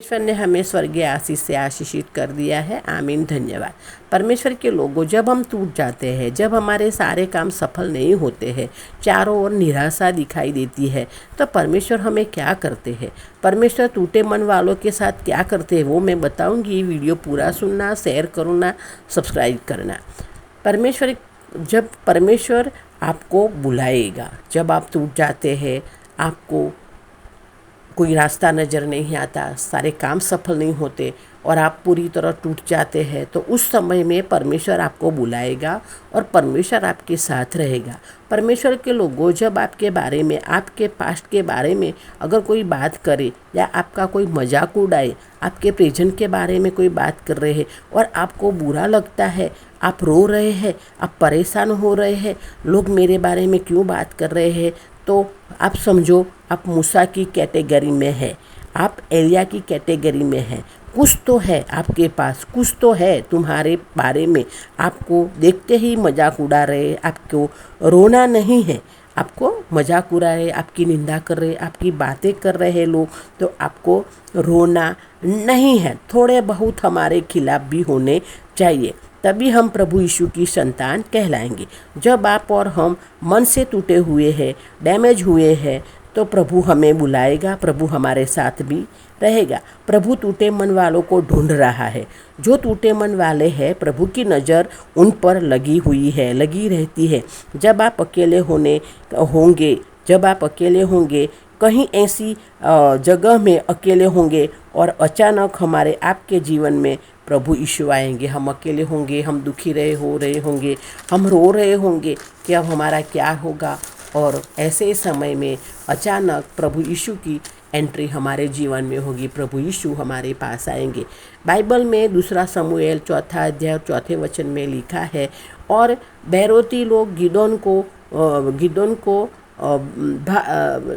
परमेश्वर ने हमें स्वर्गीय आशीष से आशीषित कर दिया है। आमीन, धन्यवाद। परमेश्वर के लोगों, जब हम टूट जाते हैं, जब हमारे सारे काम सफल नहीं होते हैं, चारों ओर निराशा दिखाई देती है, तो परमेश्वर हमें क्या करते हैं, परमेश्वर टूटे मन वालों के साथ क्या करते हैं, वो मैं बताऊंगी। वीडियो पूरा सुनना, शेयर करना, सब्सक्राइब करना। जब परमेश्वर आपको बुलाएगा, जब आप टूट जाते हैं, आपको कोई रास्ता नज़र नहीं आता, सारे काम सफल नहीं होते और आप पूरी तरह टूट जाते हैं, तो उस समय में परमेश्वर आपको बुलाएगा और परमेश्वर आपके साथ रहेगा। परमेश्वर के लोगों, जब आपके बारे में, आपके पास्ट के बारे में अगर कोई बात करे या आपका कोई मजाक उड़ाए, आपके प्रेजेंट के बारे में कोई बात कर रहे हैं और आपको बुरा लगता है, आप रो रहे हैं, आप परेशान हो रहे हैं, लोग मेरे बारे में क्यों बात कर रहे हैं, तो आप समझो आप मूसा की कैटेगरी में है, आप एलिया की कैटेगरी में है। कुछ तो है आपके पास, कुछ तो है तुम्हारे बारे में, आपको देखते ही मजाक उड़ा रहे, आपको रोना नहीं है, आपको मजाक उड़ा रहे, आपकी निंदा कर रहे, आपकी बातें कर रहे लोग, तो आपको रोना नहीं है। थोड़े बहुत हमारे खिलाफ भी होने चाहिए, तभी हम प्रभु यीशु की संतान कहलाएंगे। जब आप और हम मन से टूटे हुए हैं, डैमेज हुए हैं, तो प्रभु हमें बुलाएगा, प्रभु हमारे साथ भी रहेगा। प्रभु टूटे मन वालों को ढूंढ रहा है। जो टूटे मन वाले हैं, प्रभु की नज़र उन पर लगी हुई है, लगी रहती है। जब आप अकेले होंगे, जब आप अकेले होंगे, कहीं ऐसी जगह में अकेले होंगे और अचानक हमारे आपके जीवन में प्रभु यीशु आएंगे, हम अकेले होंगे, हम दुखी हो रहे होंगे, हम रो रहे होंगे कि अब हमारा क्या होगा, और ऐसे समय में अचानक प्रभु यीशु की एंट्री हमारे जीवन में होगी, प्रभु यीशु हमारे पास आएंगे। बाइबल में 2 शमूएल 4 अध्याय और 4 वचन में लिखा है, और बैरोती लोग गिदोन को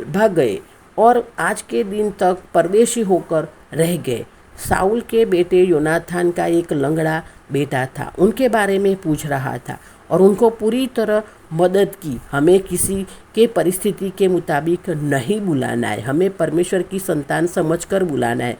भाग गए और आज के दिन तक परदेशी होकर रह गए। साउल के बेटे योनाथान का एक लंगड़ा बेटा था, उनके बारे में पूछ रहा था और उनको पूरी तरह मदद की। हमें किसी के परिस्थिति के मुताबिक नहीं बुलाना है, हमें परमेश्वर की संतान समझकर बुलाना है।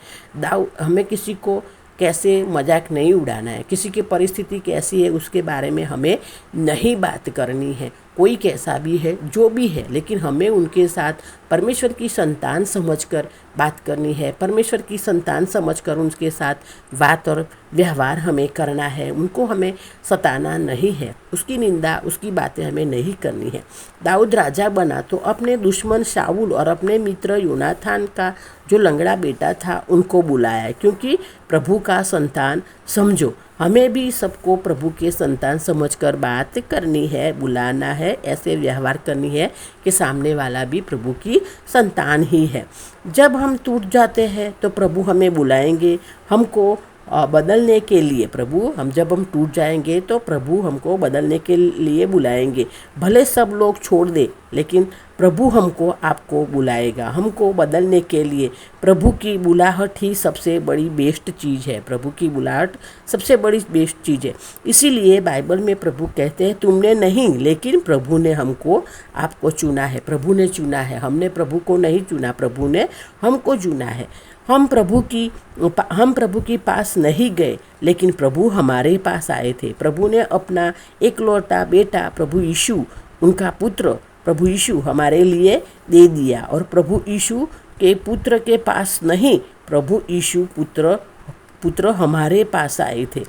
हमें किसी को कैसे मजाक नहीं उड़ाना है, किसी की परिस्थिति कैसी है उसके बारे में हमें नहीं बात करनी है। कोई कैसा भी है, जो भी है, लेकिन हमें उनके साथ परमेश्वर की संतान समझकर बात करनी है। परमेश्वर की संतान समझकर उनके साथ बात और व्यवहार हमें करना है। उनको हमें सताना नहीं है, उसकी निंदा, उसकी बातें हमें नहीं करनी है। दाऊद राजा बना तो अपने दुश्मन शाऊल और अपने मित्र योनाथान का जो लंगड़ा बेटा था उनको बुलाया, क्योंकि प्रभु का संतान समझो। हमें भी सबको प्रभु के संतान समझकर बात करनी है, बुलाना है, ऐसे व्यवहार करनी है कि सामने वाला भी प्रभु की संतान ही है। जब हम टूट जाते हैं तो प्रभु हमें बुलाएंगे, हमको बदलने के लिए। जब हम टूट जाएंगे तो प्रभु हमको बदलने के लिए बुलाएंगे। भले सब लोग छोड़ दे, लेकिन प्रभु हमको, आपको बुलाएगा, हमको बदलने के लिए। प्रभु की बुलाहट ही सबसे बड़ी बेस्ट चीज़ है, प्रभु की बुलाहट सबसे बड़ी बेस्ट चीज़ है। इसीलिए बाइबल में प्रभु कहते हैं, तुमने नहीं, लेकिन प्रभु ने हमको, आपको चुना है, प्रभु ने चुना है। हमने प्रभु को नहीं चुना, प्रभु ने हमको चुना है। हम प्रभु के पास नहीं गए, लेकिन प्रभु हमारे पास आए थे। प्रभु ने अपना एकलौता बेटा प्रभु यीशु, उनका पुत्र प्रभु यीशु हमारे लिए दे दिया। और प्रभु यीशु के पुत्र के पास नहीं, प्रभु यीशु पुत्र हमारे पास आए थे।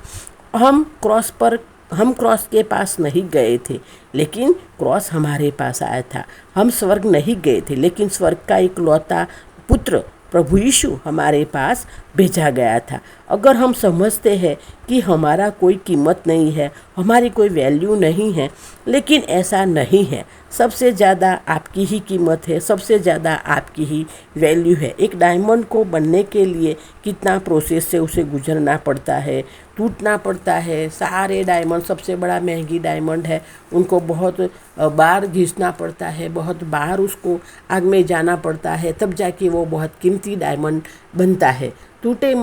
हम क्रॉस के पास नहीं गए थे, लेकिन क्रॉस हमारे पास आया था। हम स्वर्ग नहीं गए थे, लेकिन स्वर्ग का एकलौता पुत्र प्रभु यीशु हमारे पास भेजा गया था। अगर हम समझते हैं कि हमारा कोई कीमत नहीं है, हमारी कोई वैल्यू नहीं है, लेकिन ऐसा नहीं है। सबसे ज़्यादा आपकी ही कीमत है, सबसे ज़्यादा आपकी ही वैल्यू है। एक डायमंड को बनने के लिए कितना प्रोसेस से उसे गुजरना पड़ता है, टूटना पड़ता है। सारे डायमंड, सबसे बड़ा महंगी डायमंड है, उनको बहुत बार घिसना पड़ता है, बहुत बार उसको आग में जाना पड़ता है, तब जाके वो बहुत कीमती डायमंड बनता है। टूटे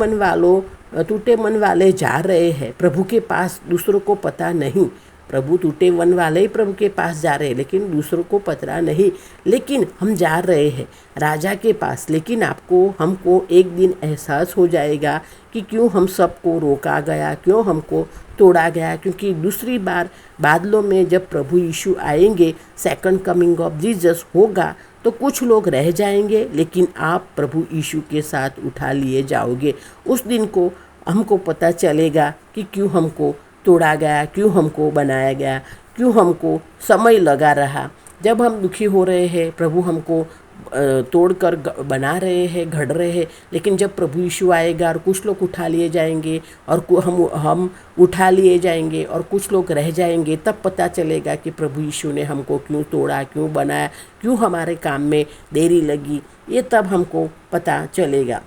मन वाले जा रहे हैं प्रभु के पास, दूसरों को पता नहीं। प्रभु टूटे मन वाले ही प्रभु के पास जा रहे हैं, लेकिन दूसरों को पता नहीं। लेकिन हम जा रहे हैं राजा के पास, लेकिन हमको एक दिन एहसास हो जाएगा कि क्यों हम सबको रोका गया, क्यों हमको तोड़ा गया। क्योंकि दूसरी बार बादलों में जब प्रभु यीशु आएंगे, सेकंड कमिंग ऑफ जीसस होगा, तो कुछ लोग रह जाएंगे, लेकिन आप प्रभु यीशु के साथ उठा लिए जाओगे। उस दिन को हमको पता चलेगा कि क्यों हमको तोड़ा गया, क्यों हमको बनाया गया, क्यों हमको समय लगा रहा। जब हम दुखी हो रहे हैं, प्रभु हमको तोड़कर बना रहे हैं, घड़ रहे हैं, लेकिन जब प्रभु यीशु आएगा और कुछ लोग उठा लिए जाएंगे और हम उठा लिए जाएंगे और कुछ लोग रह जाएंगे, तब पता चलेगा कि प्रभु यीशु ने हमको क्यों तोड़ा, क्यों बनाया, क्यों हमारे काम में देरी लगी। ये तब हमको पता चलेगा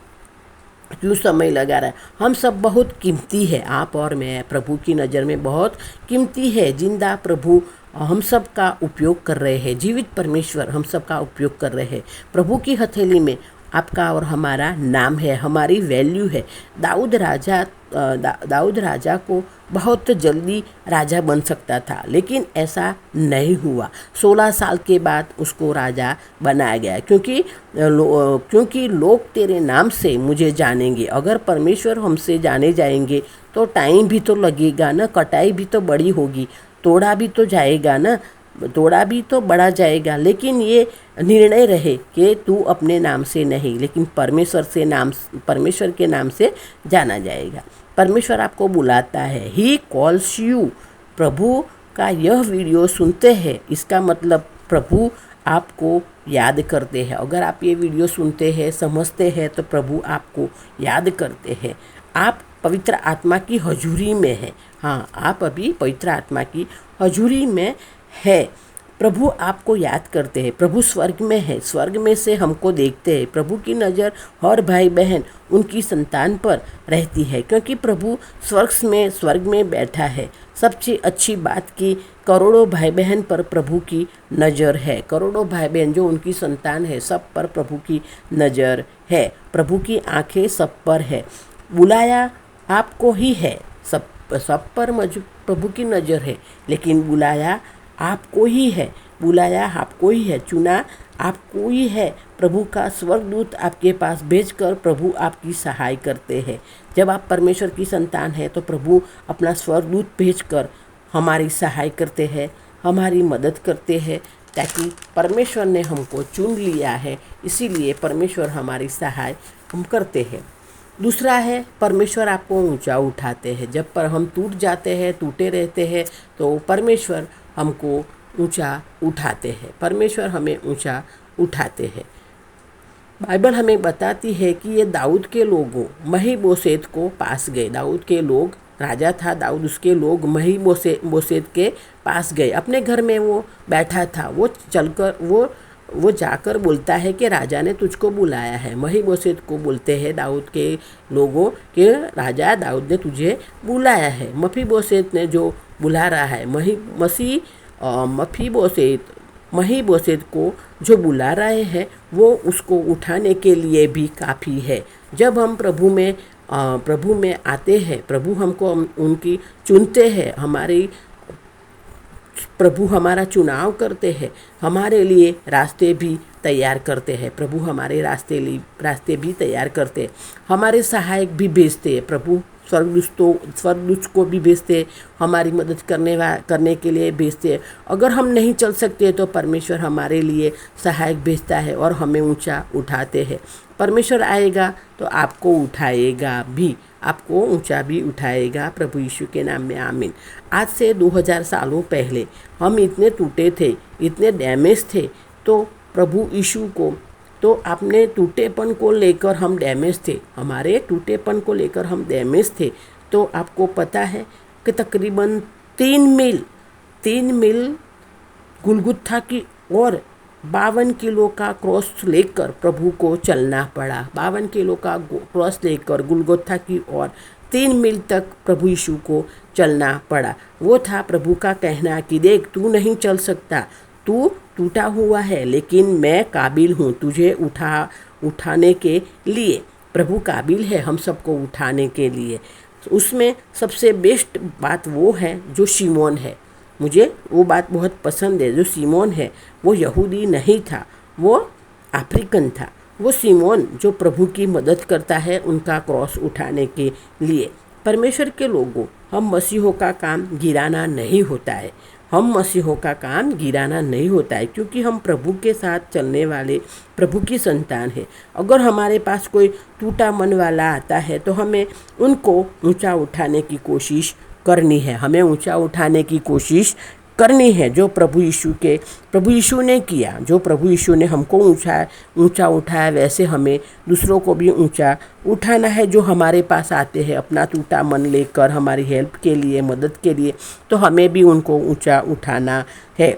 क्यों समय लगा रहा है। हम सब बहुत कीमती है, आप और मैं प्रभु की नज़र में बहुत कीमती है। जिंदा प्रभु हम सब का उपयोग कर रहे हैं, जीवित परमेश्वर हम सब का उपयोग कर रहे हैं। प्रभु की हथेली में आपका और हमारा नाम है, हमारी वैल्यू है। दाऊद राजा को बहुत जल्दी राजा बन सकता था, लेकिन ऐसा नहीं हुआ। 16 साल के बाद उसको राजा बनाया गया, क्योंकि लोग तेरे नाम से मुझे जानेंगे। अगर परमेश्वर हमसे जाने जाएंगे तो टाइम भी तो लगेगा ना, कटाई भी तो बड़ी होगी, तोड़ा भी तो जाएगा ना, तोड़ा भी तो बढ़ा जाएगा। लेकिन ये निर्णय रहे कि तू अपने नाम से नहीं, लेकिन परमेश्वर के नाम से जाना जाएगा। परमेश्वर आपको बुलाता है, ही कॉल्स यू। प्रभु का यह वीडियो सुनते हैं, इसका मतलब प्रभु आपको याद करते हैं। अगर आप ये वीडियो सुनते हैं, समझते हैं, तो प्रभु आपको याद करते हैं। आप पवित्र आत्मा की हजूरी में है। हाँ, आप अभी पवित्र आत्मा की हजूरी में है। प्रभु आपको याद करते हैं। प्रभु स्वर्ग में है, स्वर्ग में से हमको देखते हैं। प्रभु की नज़र हर भाई बहन उनकी संतान पर रहती है, क्योंकि प्रभु स्वर्ग में बैठा है। सबसे अच्छी बात की करोड़ों भाई बहन पर प्रभु की नज़र है। करोड़ों भाई बहन जो उनकी संतान है, सब पर प्रभु की नज़र है। प्रभु की आंखें सब पर है। बुलाया आपको ही है, सब पर प्रभु की नज़र है, लेकिन बुलाया आपको ही है। बुलाया आपको ही है, चुना आपको ही है। प्रभु का स्वर्गदूत आपके पास भेजकर प्रभु आपकी सहाय करते हैं। जब आप परमेश्वर की संतान हैं, तो प्रभु अपना स्वर्गदूत भेजकर हमारी सहाय करते हैं, हमारी मदद करते हैं, ताकि परमेश्वर ने हमको चुन लिया है, इसीलिए परमेश्वर हमारी सहाय हम करते हैं। दूसरा है, परमेश्वर आपको ऊंचा उठाते हैं। जब पर हम टूट जाते हैं, टूटे रहते हैं, तो परमेश्वर हमको ऊंचा उठाते हैं। परमेश्वर हमें ऊंचा उठाते हैं। बाइबल हमें बताती है कि ये दाऊद के लोगों महीबोशेत को पास गए। दाऊद के लोग, राजा था दाऊद, उसके लोग महीबोशेत के पास गए। अपने घर में वो बैठा था, वो जाकर बोलता है कि राजा ने तुझको बुलाया है। महीबोशेत को बोलते हैं दाऊद के लोगों के राजा दाऊद ने तुझे बुलाया है। मफीबोशेत ने जो बुला रहा है, महीबोशेत को जो बुला रहे हैं, वो उसको उठाने के लिए भी काफ़ी है। जब हम प्रभु में आते हैं, प्रभु हमको उनकी चुनते हैं, प्रभु हमारा चुनाव करते हैं, हमारे लिए रास्ते भी तैयार करते हैं। प्रभु हमारे रास्ते भी तैयार करते हैं, हमारे सहायक भी भेजते हैं। प्रभु स्वर्गदूत को भी भेजते हैं, हमारी मदद करने के लिए भेजते हैं। अगर हम नहीं चल सकते, तो परमेश्वर हमारे लिए सहायक भेजता है और हमें ऊंचा उठाते हैं। परमेश्वर आएगा तो आपको उठाएगा भी, आपको ऊंचा भी उठाएगा। प्रभु यीशु के नाम में आमीन। आज से 2000 सालों पहले हम इतने टूटे थे, इतने डैमेज थे, तो प्रभु यीशु को, तो अपने टूटेपन को लेकर हम डैमेज थे, हमारे टूटेपन को लेकर हम डैमेज थे। तो आपको पता है कि तकरीबन 3 मील गुलगुत्था की ओर 52 किलो का क्रॉस लेकर प्रभु को चलना पड़ा। 52 किलो का क्रॉस लेकर गुलगुत्था की ओर 3 मील तक प्रभु यीशु को चलना पड़ा। वो था प्रभु का कहना कि देख, तू नहीं चल सकता, तू टूटा हुआ है, लेकिन मैं काबिल हूँ तुझे उठाने के लिए। प्रभु काबिल है हम सबको उठाने के लिए। उसमें सबसे बेस्ट बात वो है जो शिमोन है। मुझे वो बात बहुत पसंद है। जो सीमोन है वो यहूदी नहीं था, वो अफ्रीकन था। वो सीमोन जो प्रभु की मदद करता है उनका क्रॉस उठाने के लिए। परमेश्वर के लोगों, हम मसीहों का काम गिराना नहीं होता है। हम मसीहों का काम गिराना नहीं होता है, क्योंकि हम प्रभु के साथ चलने वाले प्रभु की संतान है। अगर हमारे पास कोई टूटा मन वाला आता है तो हमें उनको ऊंचा उठाने की कोशिश करनी है। हमें ऊंचा उठाने की कोशिश करनी है, जो प्रभु यीशु ने किया। जो प्रभु यीशु ने हमको ऊंचा उठाया, वैसे हमें दूसरों को भी ऊंचा उठाना है। जो हमारे पास आते हैं अपना टूटा मन लेकर हमारी हेल्प के लिए, मदद के लिए, तो हमें भी उनको ऊंचा उठाना है।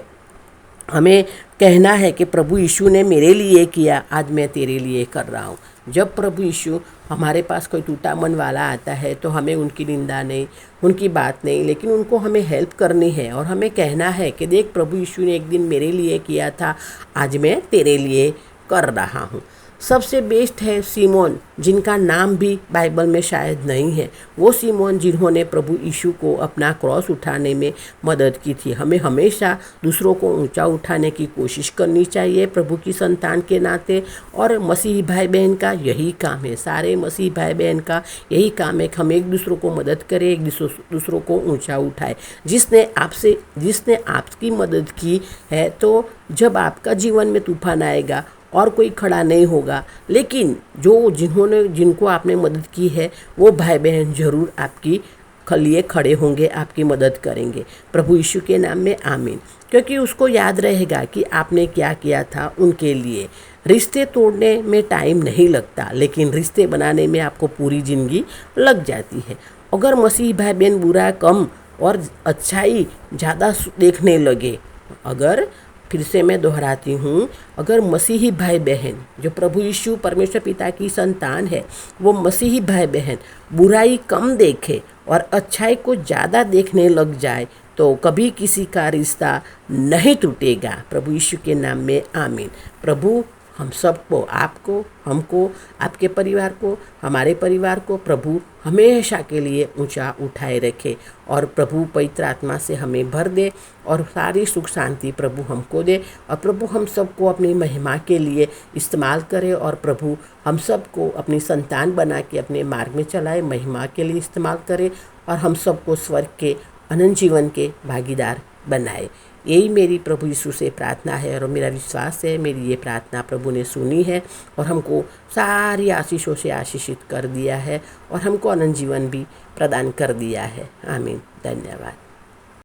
हमें कहना है कि प्रभु यीशु ने मेरे लिए किया, आज मैं तेरे लिए कर रहा हूँ। जब प्रभु यीशु हमारे पास कोई टूटा मन वाला आता है तो हमें उनकी निंदा नहीं, उनकी बात नहीं, लेकिन उनको हमें हेल्प करनी है। और हमें कहना है कि देख, प्रभु यीशु ने एक दिन मेरे लिए किया था, आज मैं तेरे लिए कर रहा हूँ। सबसे बेस्ट है सीमोन, जिनका नाम भी बाइबल में शायद नहीं है। वो सीमोन जिन्होंने प्रभु यीशु को अपना क्रॉस उठाने में मदद की थी। हमें हमेशा दूसरों को ऊंचा उठाने की कोशिश करनी चाहिए प्रभु की संतान के नाते। और मसीही भाई बहन का यही काम है, सारे मसीही भाई बहन का यही काम है कि हम एक दूसरों को मदद करें, एक दूसरों को ऊंचा उठाए। जिसने आपकी मदद की है, तो जब आपका जीवन में तूफान आएगा और कोई खड़ा नहीं होगा, लेकिन जिनको आपने मदद की है वो भाई बहन जरूर आपकी लिए खड़े होंगे, आपकी मदद करेंगे। प्रभु यीशु के नाम में आमीन। क्योंकि उसको याद रहेगा कि आपने क्या किया था उनके लिए। रिश्ते तोड़ने में टाइम नहीं लगता, लेकिन रिश्ते बनाने में आपको पूरी ज़िंदगी लग जाती है। अगर मसीह भाई बहन बुरा कम और अच्छाई ज़्यादा देखने लगे, फिर से मैं दोहराती हूँ, अगर मसीही भाई बहन जो प्रभु यीशु परमेश्वर पिता की संतान है, वो मसीही भाई बहन बुराई कम देखे और अच्छाई को ज़्यादा देखने लग जाए, तो कभी किसी का रिश्ता नहीं टूटेगा। प्रभु यीशु के नाम में आमीन। प्रभु हम सबको, आपको, हमको, आपके परिवार को, हमारे परिवार को प्रभु हमेशा के लिए ऊंचा उठाए रखे और प्रभु पवित्र आत्मा से हमें भर दे और सारी सुख शांति प्रभु हमको दे। और प्रभु हम सबको अपनी महिमा के लिए इस्तेमाल करे और प्रभु हम सबको अपनी संतान बना के अपने मार्ग में चलाए, महिमा के लिए इस्तेमाल करे और हम सबको स्वर्ग के अनंत जीवन के भागीदार बनाए। यही मेरी प्रभु यीशु से प्रार्थना है और मेरा विश्वास है मेरी ये प्रार्थना प्रभु ने सुनी है और हमको सारी आशीषों से आशीषित कर दिया है और हमको अनंत जीवन भी प्रदान कर दिया है। आमीन। धन्यवाद।